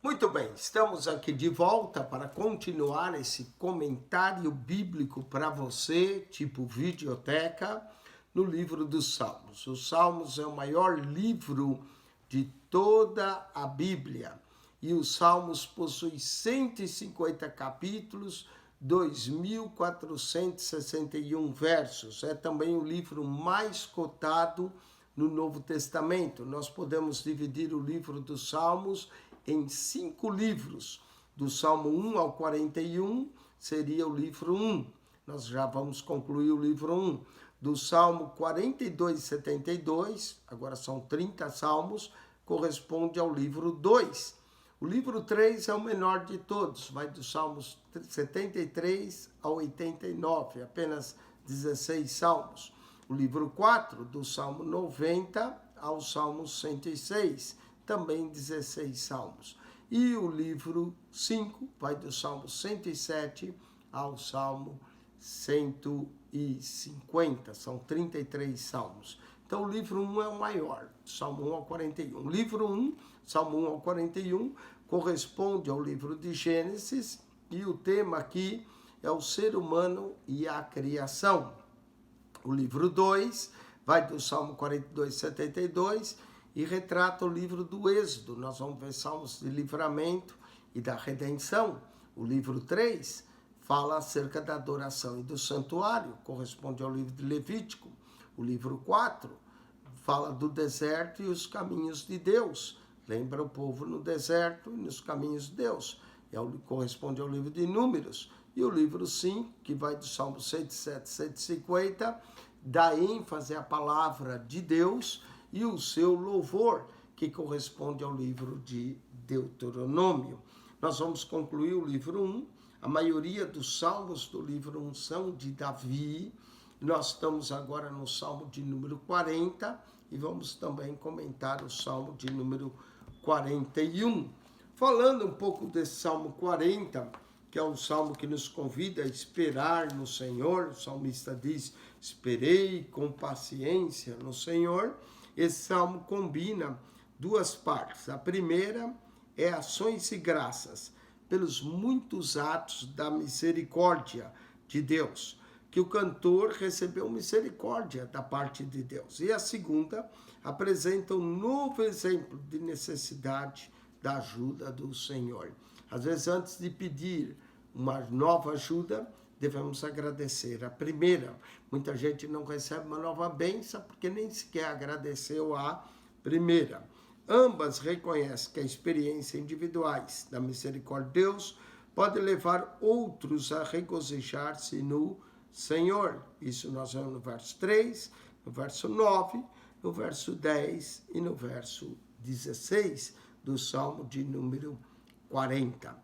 Muito bem, estamos aqui de volta para continuar esse comentário bíblico para você, tipo videoteca, no livro dos Salmos. Os Salmos é o maior livro de toda a Bíblia e os Salmos possuem 150 capítulos, 2.461 versos. É também o livro mais cotado no Novo Testamento. Nós podemos dividir o livro dos Salmos em 5 livros. Do Salmo 1 ao 41 seria o livro 1. Nós já vamos concluir o livro 1. Do Salmo 42 e 72, agora são 30 salmos, corresponde ao livro 2. O livro 3 é o menor de todos, vai dos Salmos 73 ao 89, apenas 16 salmos. O livro 4, do Salmo 90 ao Salmo 106, também 16 salmos. E o livro 5 vai do Salmo 107 ao Salmo 150, são 33 salmos. Então o livro 1 é o maior, Salmo 1 ao 41. Livro 1, Salmo 1 ao 41, corresponde ao livro de Gênesis, e o tema aqui é o ser humano e a criação. O livro 2 vai do Salmo 42, 72 e retrata o livro do Êxodo. Nós vamos ver salmos de livramento e da redenção. O livro 3 fala acerca da adoração e do santuário, corresponde ao livro de Levítico. O livro 4 fala do deserto e os caminhos de Deus. Lembra o povo no deserto e nos caminhos de Deus. Corresponde ao livro de Números. E o livro 5, que vai do Salmo 107, 150, dá ênfase à palavra de Deus e o seu louvor, que corresponde ao livro de Deuteronômio. Nós vamos concluir o livro 1. A maioria dos salmos do livro 1 são de Davi. Nós estamos agora no Salmo de número 40 e vamos também comentar o Salmo de número 41. Falando um pouco desse Salmo 40, que é um salmo que nos convida a esperar no Senhor. O salmista diz: esperei com paciência no Senhor. Esse salmo combina duas partes. A primeira é ações e graças pelos muitos atos da misericórdia de Deus, que o cantor recebeu misericórdia da parte de Deus. E a segunda apresenta um novo exemplo de necessidade da ajuda do Senhor. Às vezes, antes de pedir uma nova ajuda, devemos agradecer. A primeira, muita gente não recebe uma nova bênção porque nem sequer agradeceu a primeira. Ambas reconhecem que a experiência individuais da misericórdia de Deus pode levar outros a regozijar-se no Senhor. Isso nós vemos no verso 3, no verso 9, no verso 10 e no verso 16 do Salmo de número 40.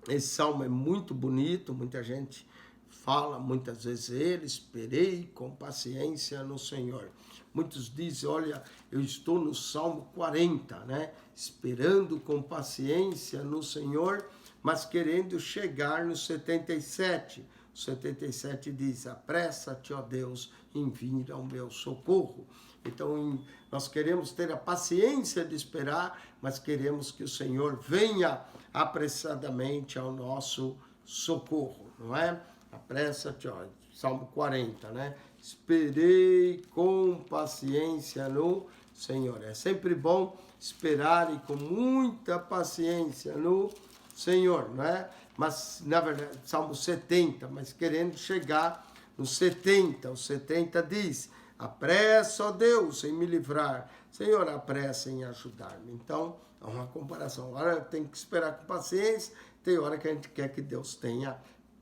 Esse salmo é muito bonito, muita gente fala muitas vezes ele, esperei com paciência no Senhor. Muitos dizem, olha, eu estou no Salmo 40, né? Esperando com paciência no Senhor, mas querendo chegar no 77. O 77 diz, apressa-te, ó Deus, em vir ao meu socorro. Então, nós queremos ter a paciência de esperar, mas queremos que o Senhor venha apressadamente ao nosso socorro, não é? Apressa-te, ó, Salmo 40, né? Esperei com paciência no Senhor. É sempre bom esperar e com muita paciência no Senhor, não é? Mas, na verdade, Salmo 70, mas querendo chegar no 70. O 70 diz, apressa, ó Deus, em me livrar. Senhor, apressa em ajudar-me. Então, é uma comparação. Agora tem que esperar com paciência, tem hora que a gente quer que Deus tenha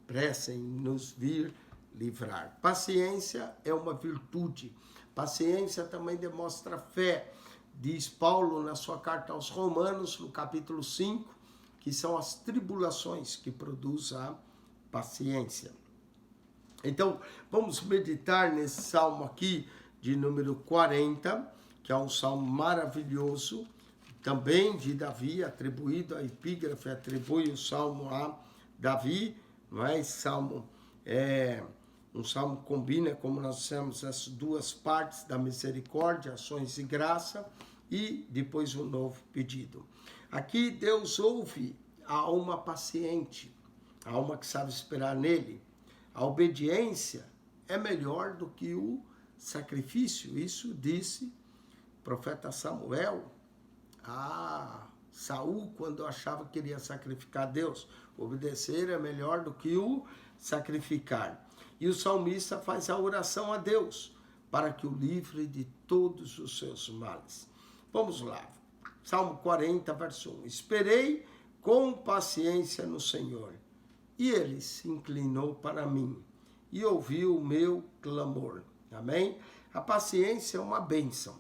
pressa em nos vir livrar. Paciência é uma virtude. Paciência também demonstra fé. Diz Paulo na sua carta aos Romanos, no capítulo 5, que são as tribulações que produzem a paciência. Então, vamos meditar nesse salmo aqui de número 40, que é um salmo maravilhoso, também de Davi, atribuído, a epígrafe atribui o salmo a Davi, não é? Esse salmo um salmo que combina, como nós dissemos, as duas partes da misericórdia, ações e graça. e depois um novo pedido. Aqui Deus ouve a alma paciente, a alma que sabe esperar nele. A obediência é melhor do que o sacrifício. Isso disse o profeta Samuel a Saul quando achava que queria sacrificar a Deus. Obedecer é melhor do que o sacrificar. E o salmista faz a oração a Deus para que o livre de todos os seus males. Vamos lá. Salmo 40, verso 1. Esperei com paciência no Senhor, e ele se inclinou para mim e ouviu o meu clamor. Amém? A paciência é uma bênção.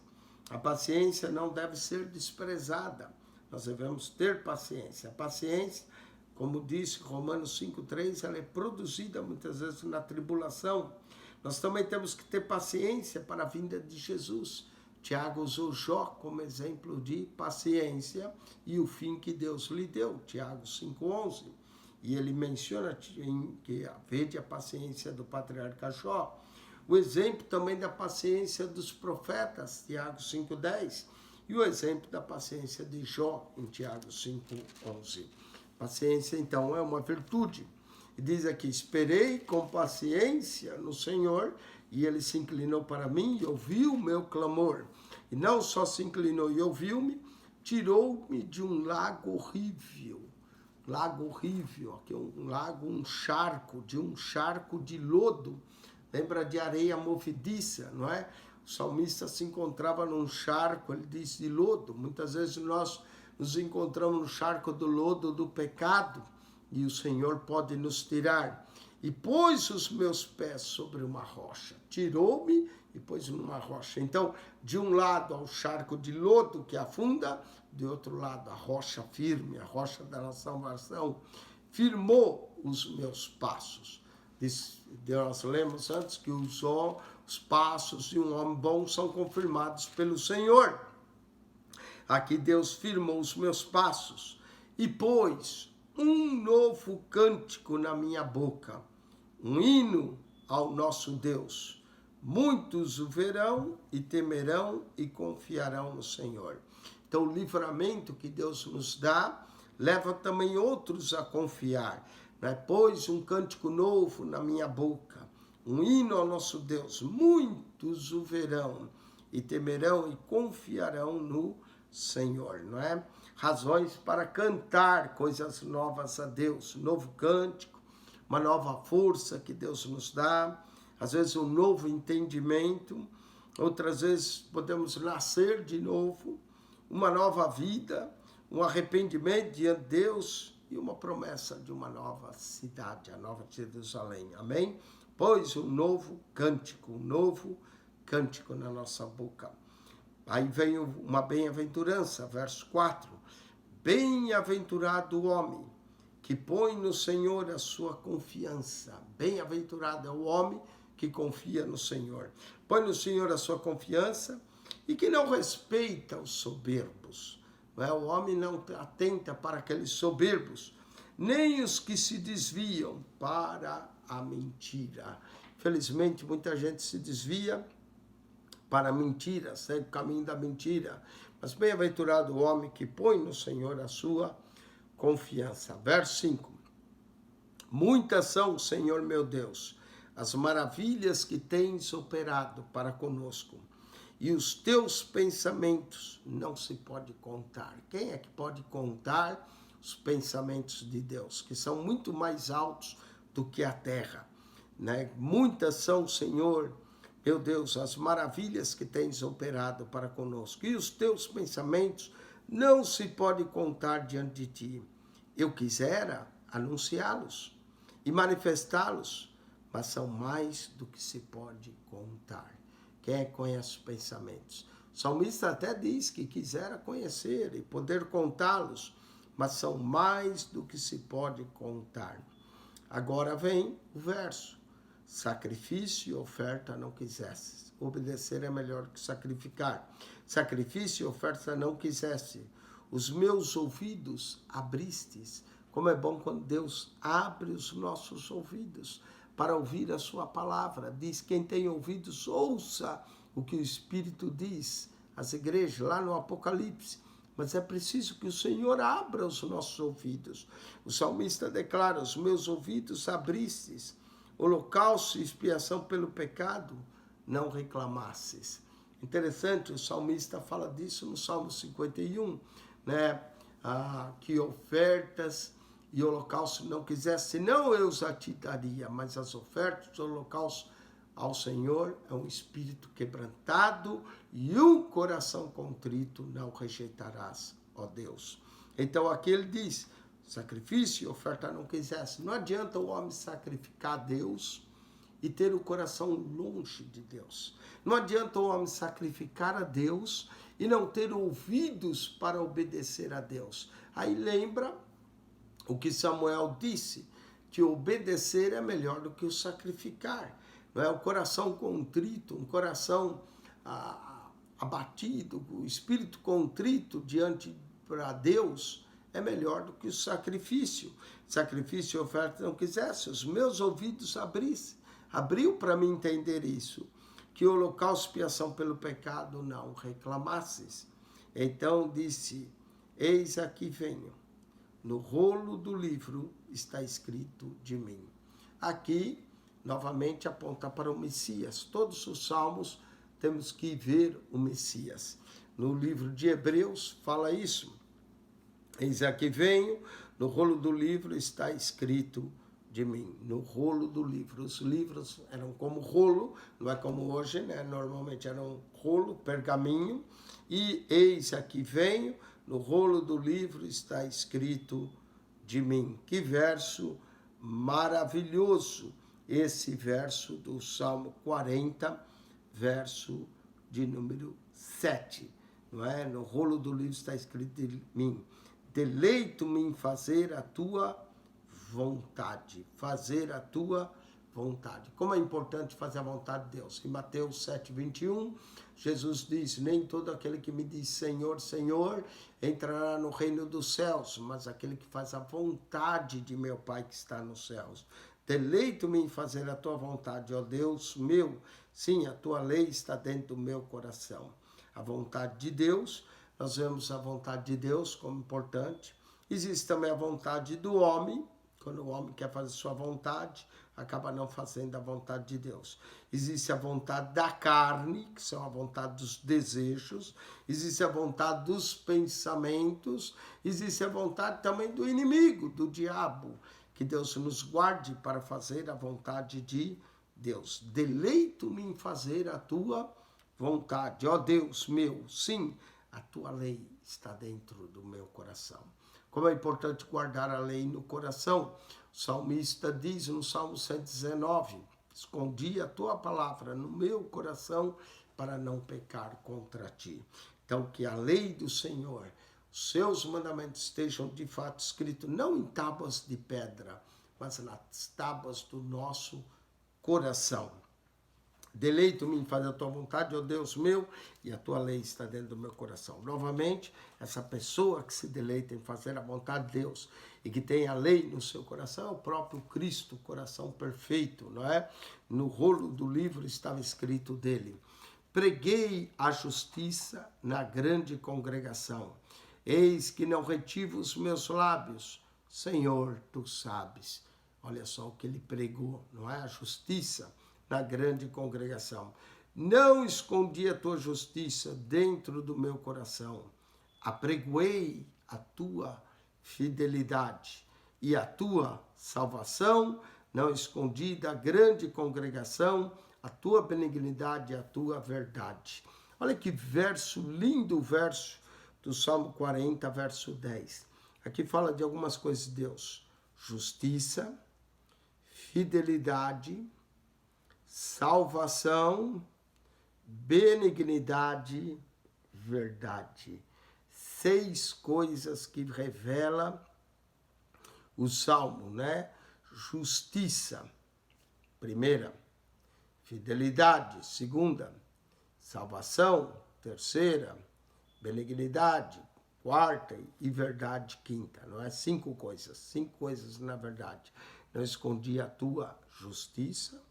A paciência não deve ser desprezada. Nós devemos ter paciência. A paciência, como disse Romanos 5,3, ela é produzida muitas vezes na tribulação. Nós também temos que ter paciência para a vinda de Jesus. Tiago usou Jó como exemplo de paciência e o fim que Deus lhe deu. Tiago 5,11. E ele menciona que vede a paciência do patriarca Jó. O exemplo também da paciência dos profetas, Tiago 5,10. E o exemplo da paciência de Jó, em Tiago 5,11. Paciência, então, é uma virtude. E diz aqui, esperei com paciência no Senhor, e ele se inclinou para mim e ouviu o meu clamor. E não só se inclinou e ouviu-me, tirou-me de um lago horrível. Lago horrível, aqui um lago, um charco de lodo. Lembra de areia movediça, não é? O salmista se encontrava num charco, ele diz, de lodo. Muitas vezes nós nos encontramos no charco do lodo do pecado e o Senhor pode nos tirar. E pôs os meus pés sobre uma rocha. Tirou-me e pôs numa rocha. Então, de um lado ao charco de lodo que afunda, de outro lado a rocha firme, a rocha da salvação, firmou os meus passos. Nós lemos antes que os passos de um homem bom são confirmados pelo Senhor. Aqui Deus firmou os meus passos e pôs um novo cântico na minha boca, um hino ao nosso Deus. Muitos o verão e temerão e confiarão no Senhor. Então o livramento que Deus nos dá leva também outros a confiar. Pôs um cântico novo na minha boca, um hino ao nosso Deus. Muitos o verão e temerão e confiarão no Senhor, não é? Razões para cantar coisas novas a Deus, novo cântico, uma nova força que Deus nos dá, às vezes um novo entendimento, outras vezes podemos nascer de novo, uma nova vida, um arrependimento diante de Deus e uma promessa de uma nova cidade, a nova Jerusalém, amém? Pois um novo cântico na nossa boca. Aí vem uma bem-aventurança, verso 4. Bem-aventurado o homem que põe no Senhor a sua confiança. Bem-aventurado é o homem que confia no Senhor. Põe no Senhor a sua confiança e que não respeita os soberbos. O homem não atenta para aqueles soberbos, nem os que se desviam para a mentira. Felizmente, muita gente se desvia para a mentira, segue o caminho da mentira. Mas bem-aventurado o homem que põe no Senhor a sua confiança. Verso 5. Muitas são, Senhor meu Deus, as maravilhas que tens operado para conosco, e os teus pensamentos não se pode contar. Quem é que pode contar os pensamentos de Deus, que são muito mais altos do que a terra, né? Muitas são, Senhor, meu Deus, as maravilhas que tens operado para conosco, e os teus pensamentos não se pode contar diante de ti. Eu quisera anunciá-los e manifestá-los, mas são mais do que se pode contar. Quem é que conhece os pensamentos? O salmista até diz que quisera conhecer e poder contá-los, mas são mais do que se pode contar. Agora vem o verso. Sacrifício e oferta não quisesse. Obedecer é melhor que sacrificar. Sacrifício e oferta não quisesse. Os meus ouvidos abristes. Como é bom quando Deus abre os nossos ouvidos para ouvir a sua palavra. Diz, quem tem ouvidos, ouça o que o Espírito diz às igrejas, lá no Apocalipse. Mas é preciso que o Senhor abra os nossos ouvidos. O salmista declara: os meus ouvidos abristes, holocausto e expiação pelo pecado, não reclamasses. Interessante, o salmista fala disso no Salmo 51, né? Que ofertas e holocausto não quisesse, senão eu os a ti daria, mas as ofertas e holocaustos ao Senhor é um espírito quebrantado e um coração contrito não rejeitarás, ó Deus. Então aqui ele diz: sacrifício e oferta não quisesse. Não adianta o homem sacrificar a Deus e ter o coração longe de Deus. Não adianta o homem sacrificar a Deus e não ter ouvidos para obedecer a Deus. Aí lembra o que Samuel disse, que obedecer é melhor do que o sacrificar. Não é? O coração contrito, um coração abatido, o espírito contrito diante para Deus é melhor do que o sacrifício. Sacrifício e oferta não quisesse, os meus ouvidos abriu para me entender isso, que o holocausto e expiação pelo pecado não reclamasses. Então disse: eis aqui venho, no rolo do livro está escrito de mim. Aqui, novamente, aponta para o Messias. Todos os salmos temos que ver o Messias. No livro de Hebreus fala isso. Eis aqui venho, no rolo do livro está escrito de mim. No rolo do livro. Os livros eram como rolo, não é como hoje, né? Normalmente eram rolo, pergaminho. E eis aqui venho, no rolo do livro está escrito de mim. Que verso maravilhoso! Esse verso do Salmo 40, verso de número 7. Não é? No rolo do livro está escrito de mim. Deleito-me em fazer a tua vontade. Fazer a tua vontade. Como é importante fazer a vontade de Deus. Em Mateus 7, 21, Jesus diz: nem todo aquele que me diz Senhor, Senhor, entrará no reino dos céus, mas aquele que faz a vontade de meu Pai que está nos céus. Deleito-me em fazer a tua vontade, ó Deus meu. Sim, a tua lei está dentro do meu coração. A vontade de Deus, nós vemos a vontade de Deus como importante. Existe também a vontade do homem, quando o homem quer fazer sua vontade, acaba não fazendo a vontade de Deus. Existe a vontade da carne, que são a vontade dos desejos. Existe a vontade dos pensamentos. Existe a vontade também do inimigo, do diabo. Que Deus nos guarde para fazer a vontade de Deus. Deleito-me em fazer a tua vontade. Ó Deus meu, sim, a tua lei está dentro do meu coração. Como é importante guardar a lei no coração. O salmista diz no Salmo 119, escondi a tua palavra no meu coração para não pecar contra ti. Então, que a lei do Senhor, os seus mandamentos estejam de fato escritos, não em tábuas de pedra, mas nas tábuas do nosso coração. Deleito-me em fazer a tua vontade, ó Deus meu, e a tua lei está dentro do meu coração. Novamente, essa pessoa que se deleita em fazer a vontade de Deus e que tem a lei no seu coração, é o próprio Cristo, coração perfeito, não é? No rolo do livro estava escrito dele: preguei a justiça na grande congregação. Eis que não retive os meus lábios. Senhor, tu sabes. Olha só o que ele pregou, não é? A justiça na grande congregação. Não escondi a tua justiça dentro do meu coração. Apregoei a tua fidelidade e a tua salvação. Não escondi da grande congregação a tua benignidade e a tua verdade. Olha que verso, lindo verso do Salmo 40, verso 10. Aqui fala de algumas coisas de Deus. Justiça, fidelidade, salvação, benignidade, verdade. 6 coisas que revela o Salmo, né? Justiça, primeira. Fidelidade, segunda. Salvação, terceira. Benignidade, quarta. E verdade, quinta. Não é? 5 coisas. 5 coisas na verdade. Não escondi a tua justiça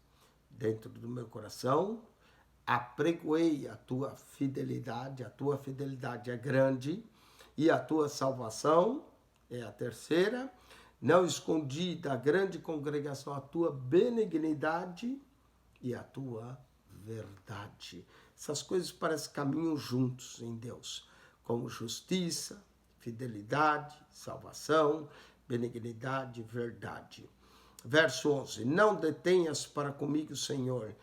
dentro do meu coração. apregoei a tua fidelidade é grande, e a tua salvação é a terceira. Não escondi da grande congregação a tua benignidade e a tua verdade. Essas coisas parecem caminham juntos em Deus, como justiça, fidelidade, salvação, benignidade, verdade. Verso 11, não detenhas para comigo, Senhor,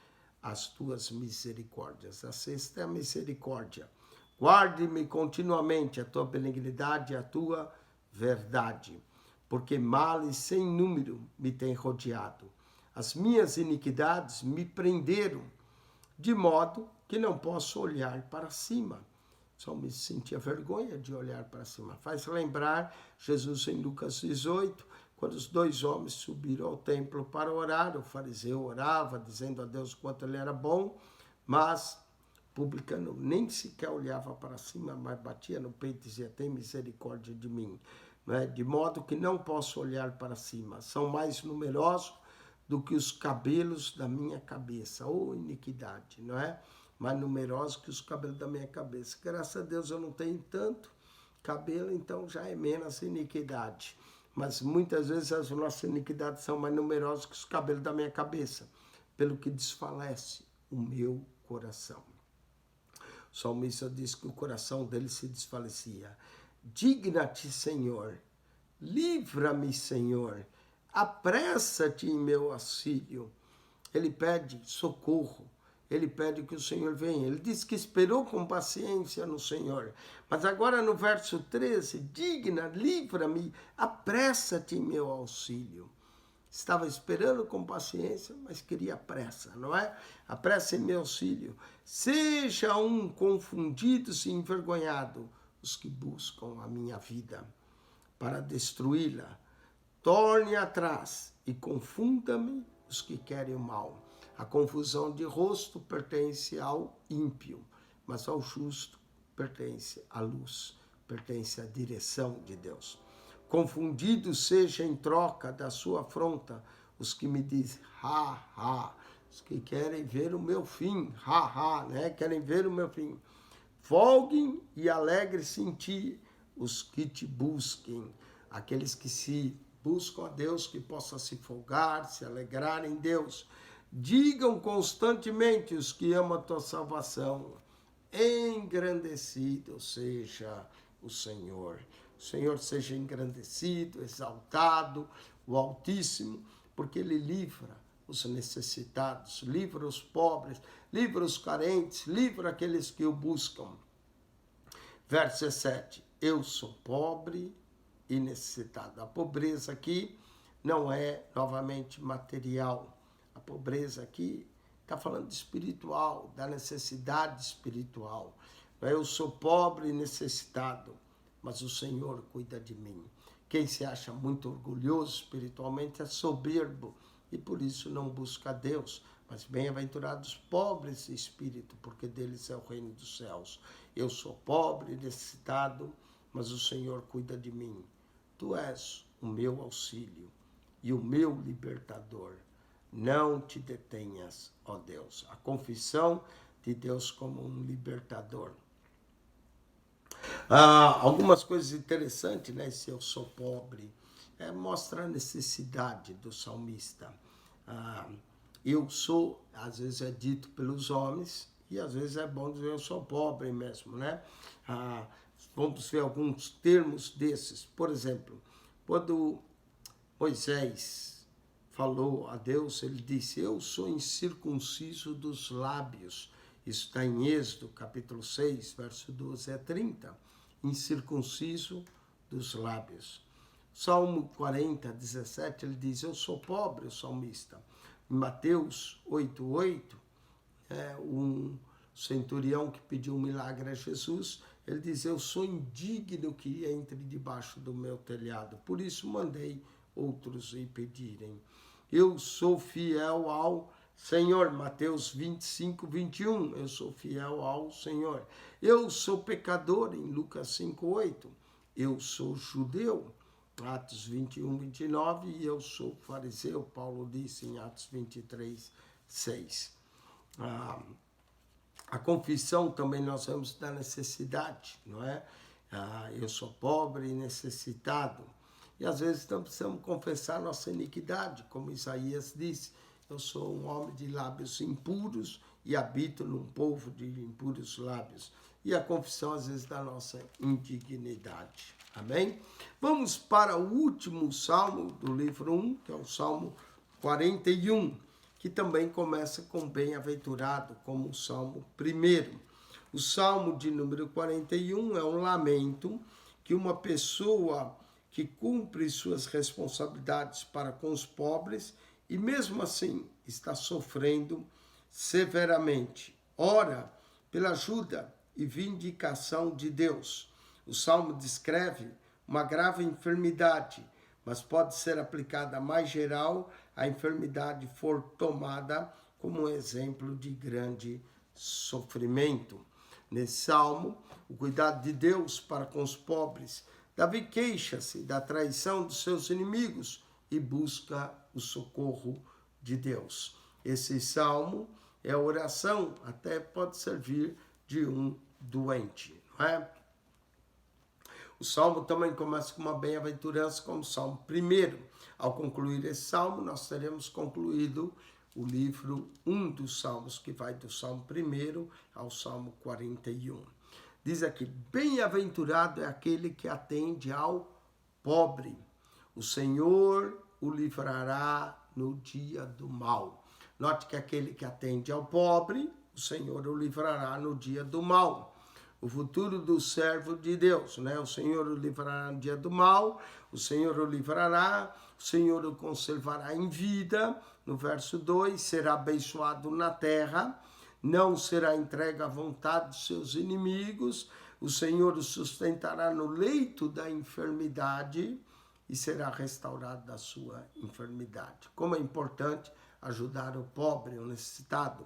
as tuas misericórdias. A sexta é a misericórdia. Guarde-me continuamente a tua benignidade e a tua verdade, porque males sem número me têm rodeado. As minhas iniquidades me prenderam, de modo que não posso olhar para cima. Só me sentia vergonha de olhar para cima. Faz lembrar Jesus em Lucas 18, quando os dois homens subiram ao templo para orar. O fariseu orava, dizendo a Deus quanto ele era bom, mas o publicano nem sequer olhava para cima, mas batia no peito e dizia, tem misericórdia de mim. De modo que não posso olhar para cima. São mais numerosos do que os cabelos da minha cabeça. Ou iniquidade, não é? Mais numerosos que os cabelos da minha cabeça. Graças a Deus eu não tenho tanto cabelo, então já é menos iniquidade. Mas muitas vezes as nossas iniquidades são mais numerosas que os cabelos da minha cabeça, pelo que desfalece o meu coração. O salmista diz que o coração dele se desfalecia. Digna-te, Senhor, livra-me, Senhor, apressa-te em meu auxílio. Ele pede socorro, ele pede que o Senhor venha. Ele diz que esperou com paciência no Senhor. Mas agora no verso 13, digna, livra-me, apressa-te em meu auxílio. Estava esperando com paciência, mas queria pressa, não é? Apressa em meu auxílio. Seja um confundidos e envergonhado os que buscam a minha vida para destruí-la. Torne atrás e confunda-me os que querem o mal. A confusão de rosto pertence ao ímpio, mas ao justo pertence à luz, pertence à direção de Deus. Confundidos seja em troca da sua afronta os que me dizem, ha, ha, os que querem ver o meu fim, ha, ha, né? Querem ver o meu fim. Folguem e alegre-se em ti os que te busquem, aqueles que se buscam a Deus, que possam se folgar, se alegrar em Deus. Digam constantemente os que amam a tua salvação, engrandecido seja o Senhor. O Senhor seja engrandecido, exaltado, o Altíssimo, porque Ele livra os necessitados, livra os pobres, livra os carentes, livra aqueles que o buscam. Verso 17, eu sou pobre e necessitado. A pobreza aqui não é, novamente, material. A pobreza aqui está falando de espiritual, da necessidade espiritual. Eu sou pobre e necessitado, mas o Senhor cuida de mim. Quem se acha muito orgulhoso espiritualmente é soberbo e por isso não busca a Deus. Mas bem-aventurados pobres de espírito, porque deles é o reino dos céus. Eu sou pobre e necessitado, mas o Senhor cuida de mim. Tu és o meu auxílio e o meu libertador. Não te detenhas, ó Deus. A confissão de Deus como um libertador. Algumas coisas interessantes, né? Se eu sou pobre, mostra a necessidade do salmista. Eu sou, às vezes é dito pelos homens, e às vezes é bom dizer eu sou pobre mesmo, né? Vamos ver alguns termos desses. Por exemplo, quando Moisés falou a Deus, ele disse, eu sou incircunciso dos lábios. Isso está em Êxodo, capítulo 6, verso 12 a 30. Incircunciso dos lábios. Salmo 40, 17, ele diz, eu sou pobre, o salmista. Em Mateus 8:8, um centurião que pediu um milagre a Jesus, ele diz, eu sou indigno que entre debaixo do meu telhado, por isso mandei outros lhe pedirem. Eu sou fiel ao Senhor, Mateus 25, 21, eu sou fiel ao Senhor. Eu sou pecador, em Lucas 5:8. Eu sou judeu, Atos 21, 29, e eu sou fariseu, Paulo disse em Atos 23, 6. A confissão também nós vemos da necessidade, não é? Eu sou pobre e necessitado. E às vezes então precisamos confessar nossa iniquidade, como Isaías disse, eu sou um homem de lábios impuros e habito num povo de impuros lábios. E a confissão às vezes da nossa indignidade. Amém? Vamos para o último salmo do livro 1, que é o Salmo 41, que também começa com bem-aventurado, como o Salmo 1. O Salmo de número 41 é um lamento que uma pessoa que cumpre suas responsabilidades para com os pobres e mesmo assim está sofrendo severamente. Ora pela ajuda e vindicação de Deus. O Salmo descreve uma grave enfermidade, mas pode ser aplicada mais geral a enfermidade for tomada como um exemplo de grande sofrimento. Nesse salmo, o cuidado de Deus para com os pobres, Davi queixa-se da traição dos seus inimigos e busca o socorro de Deus. Esse salmo é a oração, até pode servir de um doente, não é? O salmo também começa com uma bem-aventurança, como o salmo 1. Ao concluir esse salmo, nós teremos concluído o livro 1 dos salmos, que vai do salmo 1 ao salmo 41. Diz aqui, bem-aventurado é aquele que atende ao pobre. O Senhor o livrará no dia do mal. Note que aquele que atende ao pobre, o Senhor o livrará no dia do mal. O futuro do servo de Deus, né? O Senhor o livrará no dia do mal, o Senhor o livrará, o Senhor o conservará em vida. No verso 2, será abençoado na terra, não será entregue à vontade dos seus inimigos, o Senhor o sustentará no leito da enfermidade e será restaurado da sua enfermidade. Como é importante ajudar o pobre, o necessitado.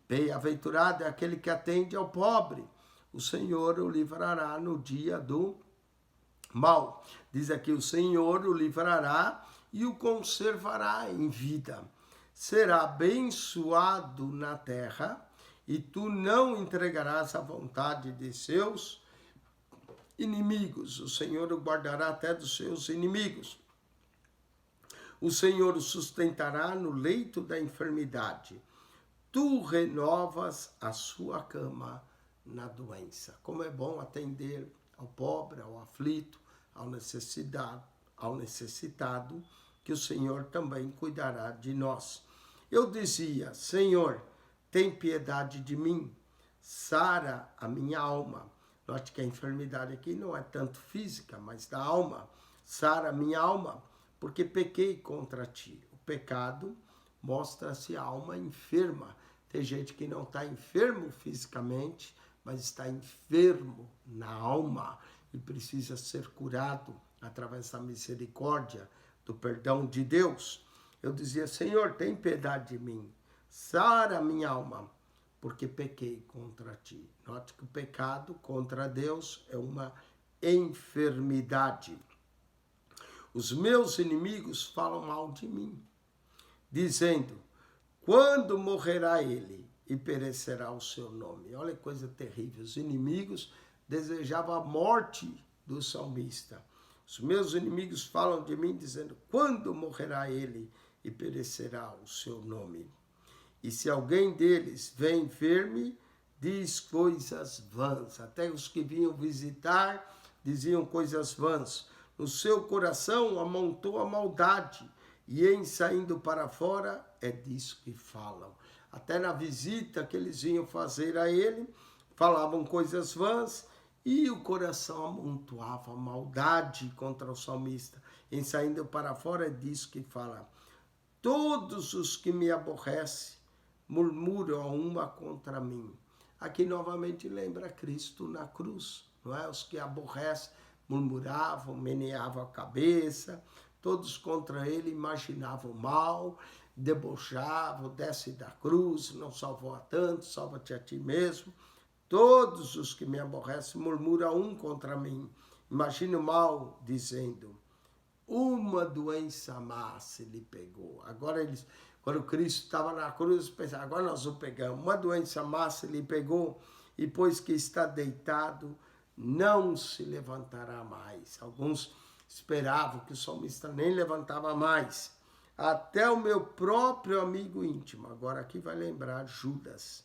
Bem-aventurado é aquele que atende ao pobre. O Senhor o livrará no dia do mal. Diz aqui, o Senhor o livrará e o conservará em vida. Será abençoado na terra e tu não entregarás à vontade de seus inimigos. O Senhor o guardará até dos seus inimigos. O Senhor o sustentará no leito da enfermidade. Tu renovas a sua cama na doença. Como é bom atender ao pobre, ao aflito, ao necessitado, que o Senhor também cuidará de nós. Eu dizia, Senhor, tem piedade de mim, sara a minha alma. Note que a enfermidade aqui não é tanto física, mas da alma. Sara a minha alma, porque pequei contra ti. O pecado mostra-se a alma enferma. Tem gente que não está enfermo fisicamente, mas está enfermo na alma e precisa ser curado através da misericórdia, do perdão de Deus. Eu dizia, Senhor, tem piedade de mim, sara minha alma, porque pequei contra ti. Note que o pecado contra Deus é uma enfermidade. Os meus inimigos falam mal de mim, dizendo, quando morrerá ele e perecerá o seu nome? Olha que coisa terrível. Os inimigos desejavam a morte do salmista. Os meus inimigos falam de mim, dizendo, quando morrerá ele e perecerá o seu nome? E se alguém deles vem ver-me, diz coisas vãs. Até os que vinham visitar diziam coisas vãs. No seu coração amontou a maldade, e em saindo para fora é disso que falam. Até na visita que eles vinham fazer a ele, falavam coisas vãs, e o coração amontoava maldade contra o salmista. Em saindo para fora é disso que fala. Todos os que me aborrecem murmuram uma contra mim. Aqui novamente lembra Cristo na cruz, não é? Os que aborrecem murmuravam, meneavam a cabeça, todos contra ele imaginavam mal, debochavam, desce da cruz, não salvou a tantos, salva-te a ti mesmo. Todos os que me aborrecem murmuram um contra mim. Imagina o mal, dizendo, uma doença má se lhe pegou. Agora eles Quando Cristo estava na cruz, pensava, agora nós o pegamos. Uma doença massa ele pegou, e pois que está deitado, não se levantará mais. Alguns esperavam que o salmista nem levantava mais. Até o meu próprio amigo íntimo, agora aqui vai lembrar Judas,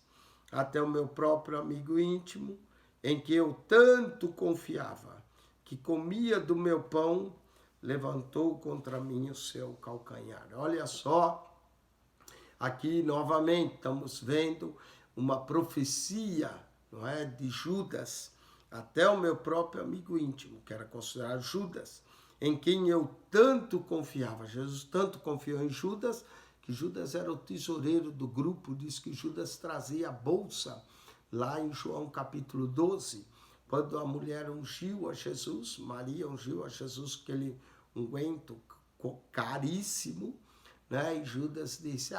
até o meu próprio amigo íntimo, em que eu tanto confiava, que comia do meu pão, levantou contra mim o seu calcanhar. Olha só, aqui novamente estamos vendo uma profecia, não é, de Judas, até o meu próprio amigo íntimo, que era considerado Judas, em quem eu tanto confiava. Jesus tanto confiou em Judas, que Judas era o tesoureiro do grupo, diz que Judas trazia a bolsa, lá em João capítulo 12, quando a mulher ungiu a Jesus, Maria ungiu a Jesus, aquele unguento caríssimo, né? E Judas disse,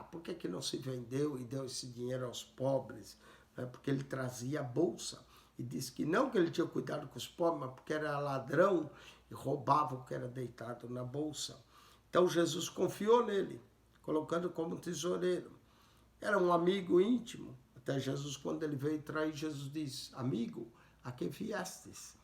por que não se vendeu e deu esse dinheiro aos pobres? Né? Porque ele trazia a bolsa. E disse que não que ele tinha cuidado com os pobres, mas porque era ladrão e roubava o que era deitado na bolsa. Então Jesus confiou nele, colocando como tesoureiro. Era um amigo íntimo. Até Jesus, quando ele veio trair, Jesus disse, amigo, a quem viestes?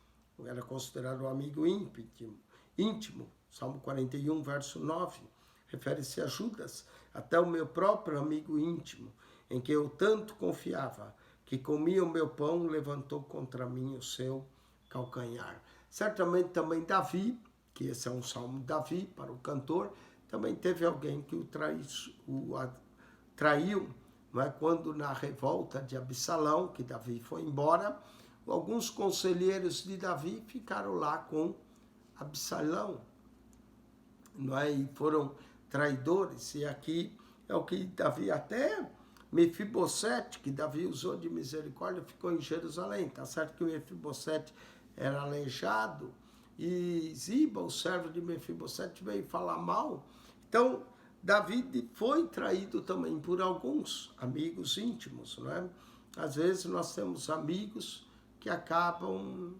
Era considerado um amigo íntimo. Salmo 41, verso 9, refere-se a Judas, até o meu próprio amigo íntimo, em que eu tanto confiava, que comia o meu pão, levantou contra mim o seu calcanhar. Certamente também Davi, que esse é um salmo de Davi para o cantor, também teve alguém que o traiu, não é? Quando na revolta de Absalão, que Davi foi embora, alguns conselheiros de Davi ficaram lá com Absalão, não é? E foram traidores, e aqui é o que Davi, até Mefibosete, que Davi usou de misericórdia, ficou em Jerusalém. Tá certo que Mefibosete era aleijado, e Ziba, o servo de Mefibosete, veio falar mal. Então, Davi foi traído também por alguns amigos íntimos, não é? Às vezes nós temos amigos que acabam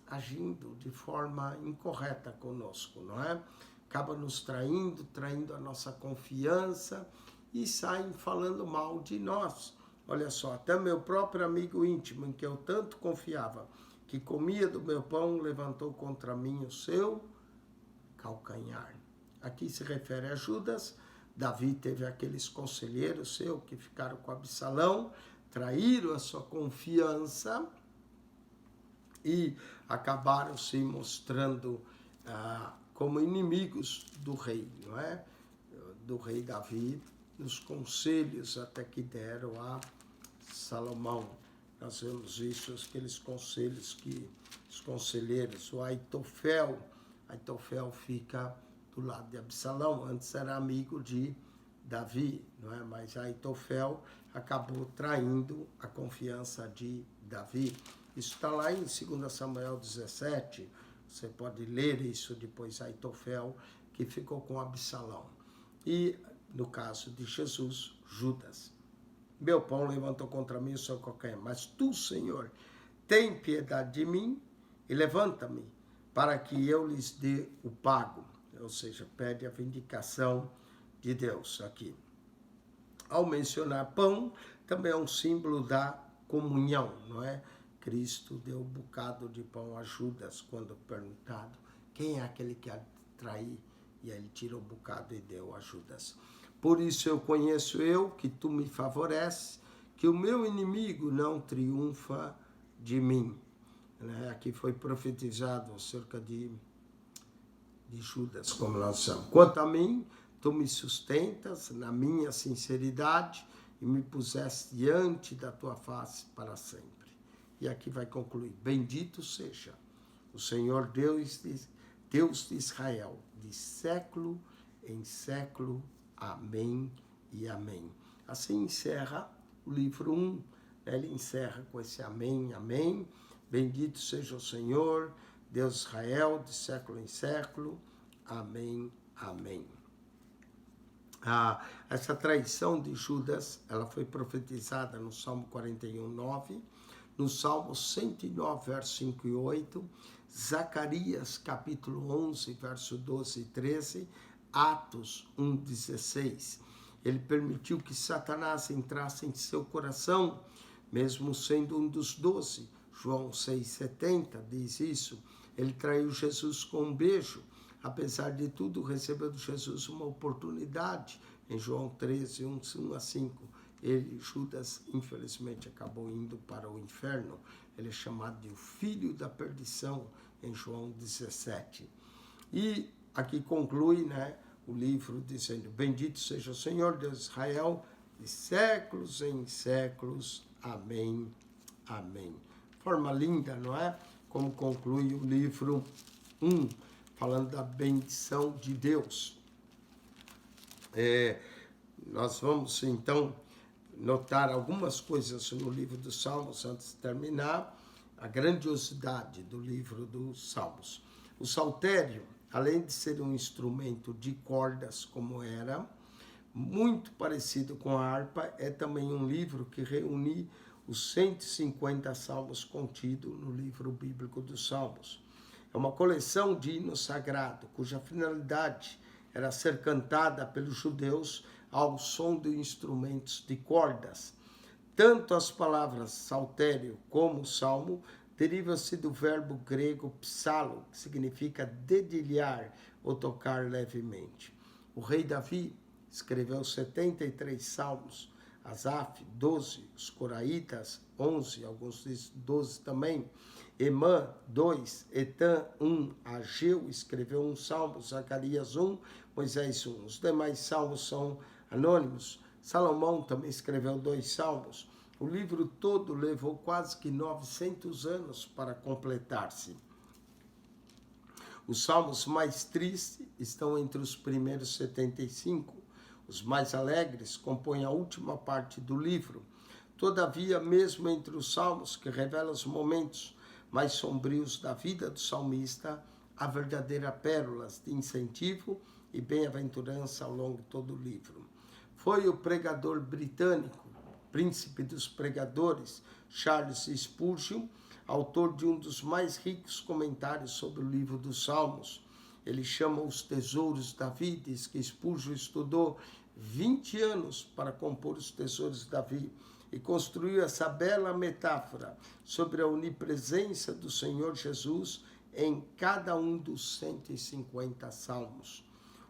agindo de forma incorreta conosco, não é? Acaba nos traindo a nossa confiança e saem falando mal de nós. Olha só, até meu próprio amigo íntimo, em que eu tanto confiava, que comia do meu pão, levantou contra mim o seu calcanhar. Aqui se refere a Judas. Davi teve aqueles conselheiros seus que ficaram com Absalão, traíram a sua confiança e acabaram se mostrando como inimigos do rei, não é? Do rei Davi, nos conselhos até que deram a Salomão. Nós vemos isso, aqueles conselhos que os conselheiros, o Aitofel fica do lado de Absalão, antes era amigo de Davi, não é? Mas Aitofel acabou traindo a confiança de Davi. Isso está lá em 2 Samuel 17, você pode ler isso depois, Aitofel, que ficou com Absalão. E, no caso de Jesus, Judas. Meu pão levantou contra mim o seu calcanhar, mas tu, Senhor, tem piedade de mim e levanta-me, para que eu lhes dê o pago. Ou seja, pede a vindicação de Deus aqui. Ao mencionar pão, também é um símbolo da comunhão, não é? Cristo deu um bocado de pão a Judas, quando perguntado quem é aquele que há de trair, e aí ele tirou um bocado e deu a Judas. Por isso eu conheço que tu me favoreces, que o meu inimigo não triunfa de mim. Aqui foi profetizado acerca de Judas, como nós somos. Quanto a mim, tu me sustentas na minha sinceridade e me puseste diante da tua face para sempre. E aqui vai concluir, bendito seja o Senhor Deus de Israel, de século em século. Amém e amém. Assim encerra o livro 1. Ele encerra com esse amém, amém. Bendito seja o Senhor, Deus de Israel, de século em século. Amém, amém. Essa traição de Judas, ela foi profetizada no Salmo 41, 9, no Salmo 109, verso 5 e 8, Zacarias, capítulo 11, verso 12 e 13, Atos 1,16. ele permitiu que Satanás entrasse em seu coração, mesmo sendo um dos 12. João 6,70 diz isso. Ele traiu Jesus com um beijo. Apesar de tudo, recebeu de Jesus uma oportunidade. Em João 13, 1-5, Judas, infelizmente, acabou indo para o inferno. Ele é chamado de o filho da perdição, em João 17. E aqui conclui, o livro dizendo: bendito seja o Senhor Deus de Israel, de séculos em séculos. Amém. Amém. Forma linda, não é? Como conclui o livro 1, falando da bendição de Deus. Nós vamos, então, notar algumas coisas no livro dos Salmos, antes de terminar, a grandiosidade do livro dos Salmos. O saltério, além de ser um instrumento de cordas, como era, muito parecido com a harpa, é também um livro que reúne os 150 salmos contidos no livro bíblico dos Salmos. É uma coleção de hino sagrado, cuja finalidade era ser cantada pelos judeus ao som de instrumentos de cordas. Tanto as palavras saltério como salmo derivam-se do verbo grego psalo, que significa dedilhar ou tocar levemente. O rei Davi escreveu 73 salmos, Asaf, 12, os coraitas, 11, alguns dizem 12 também, Emã, 2, Etan, 1, Ageu escreveu um salmo, Zacarias 1, Moisés 1. Os demais salmos são anônimos. Salomão também escreveu 2 salmos. O livro todo levou quase que 900 anos para completar-se. Os salmos mais tristes estão entre os primeiros 75. Os mais alegres compõem a última parte do livro. Todavia, mesmo entre os salmos que revelam os momentos mais sombrios da vida do salmista, há verdadeiras pérolas de incentivo e bem-aventurança ao longo de todo o livro. Foi o pregador britânico, príncipe dos pregadores, Charles Spurgeon, autor de um dos mais ricos comentários sobre o livro dos Salmos. Ele chama os tesouros da vida, diz que Spurgeon estudou 20 anos para compor os tesouros de Davi e construiu essa bela metáfora sobre a onipresença do Senhor Jesus em cada um dos 150 salmos.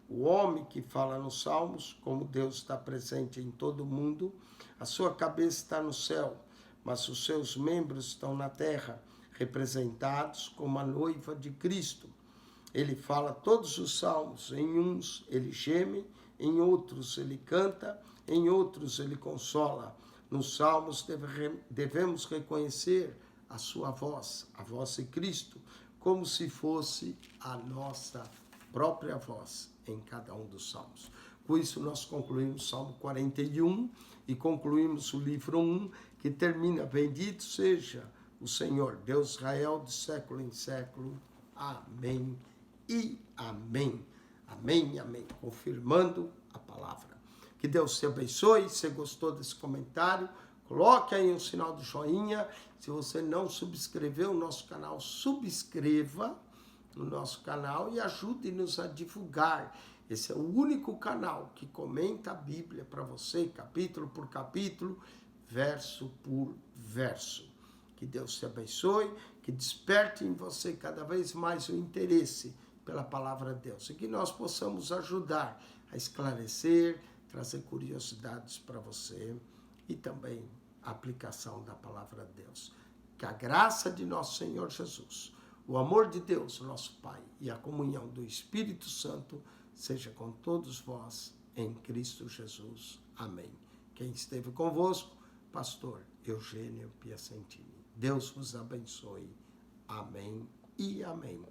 O homem que fala nos salmos, como Deus está presente em todo o mundo, a sua cabeça está no céu, mas os seus membros estão na terra, representados como a noiva de Cristo. Ele fala todos os salmos, em uns ele geme, em outros ele canta, em outros ele consola. Nos salmos devemos reconhecer a sua voz, a voz de Cristo, como se fosse a nossa própria voz em cada um dos salmos. Com isso nós concluímos o Salmo 41 e concluímos o livro 1, que termina: bendito seja o Senhor, Deus Israel, de século em século. Amém e amém. Amém e amém. Confirmando a palavra. Que Deus te abençoe. Se gostou desse comentário, coloque aí um sinal de joinha. Se você não subscreveu o nosso canal, subscreva no nosso canal e ajude-nos a divulgar. Esse é o único canal que comenta a Bíblia para você, capítulo por capítulo, verso por verso. Que Deus te abençoe, que desperte em você cada vez mais o interesse pela palavra de Deus e que nós possamos ajudar a esclarecer, trazer curiosidades para você e também a aplicação da palavra de Deus. Que a graça de nosso Senhor Jesus, o amor de Deus, nosso Pai, e a comunhão do Espírito Santo seja com todos vós em Cristo Jesus. Amém. Quem esteve convosco, pastor Eugênio Piacentini. Deus vos abençoe. Amém e amém.